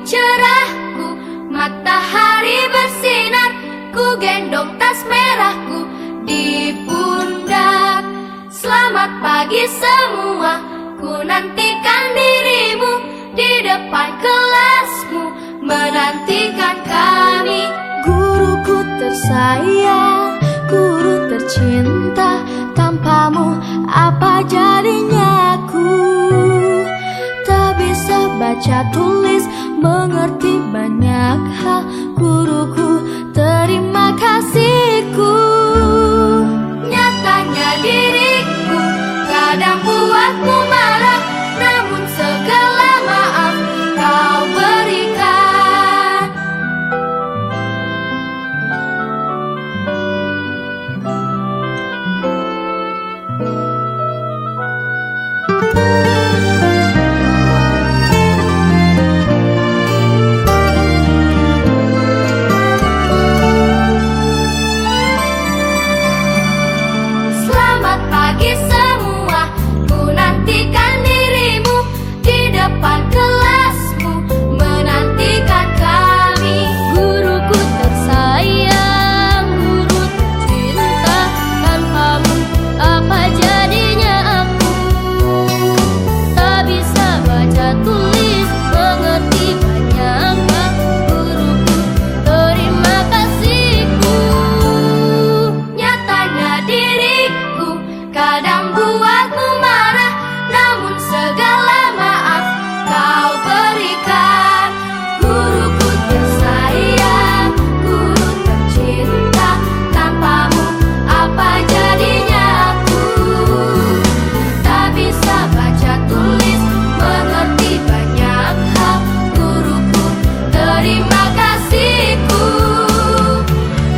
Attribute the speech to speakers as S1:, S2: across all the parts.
S1: cerahku, matahari bersinar, ku gendong tas merahku di pundak. Selamat pagi semua, ku nantikan dirimu di depan kelasmu, menantikan kami.
S2: Guruku tersayang, guru tercinta, tanpamu apa jadinya aku? Tak bisa baca tulis, mengerti banyak hal. Guruku, terima kasihku.
S1: Nyatanya diriku kadang buatmu marah, namun segala maaf kau berikan. Selamat pagi semua, ku nantikan dirimu di depan kelasmu, menantikan kami.
S2: Guruku tersayang, guru tercinta, tanpamu apa jadinya aku? Tak bisa baca tulis, mengerti banyak hal. Guruku, terima kasihku.
S1: Nyatanya diriku kadang buatmu marah, namun segala maaf kau berikan. Guruku tersayang, guru tercinta, tanpamu apa jadinya aku? Tak bisa baca tulis, mengerti banyak hal. Guruku, terima kasihku.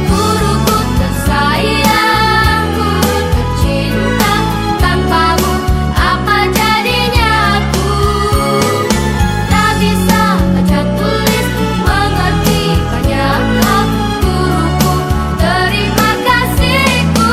S1: Guruku tersayang, guru tercinta, tanpamu apa jadinya aku? Tak bisa baca tulis, mengerti banyak hal. Guruku, terima kasihku.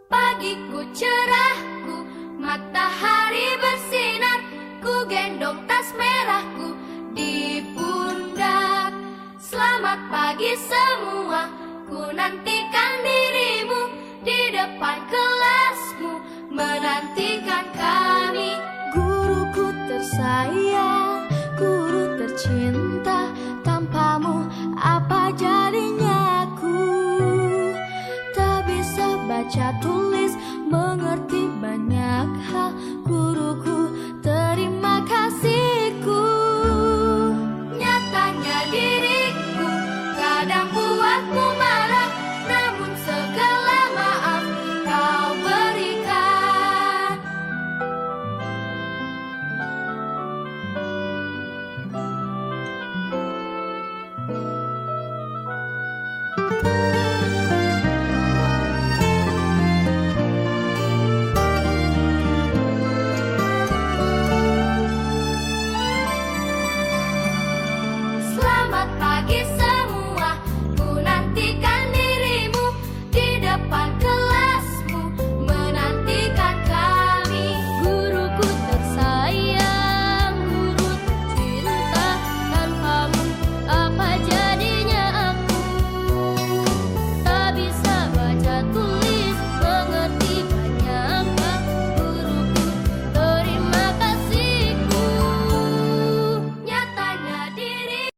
S1: Pagiku cerahku, matahari bersinar, ku gendong tas merahku di pundak. Selamat pagi semua, ku nantikan dirimu di depan kelasmu, menantikan kami.
S2: Guruku tersayang,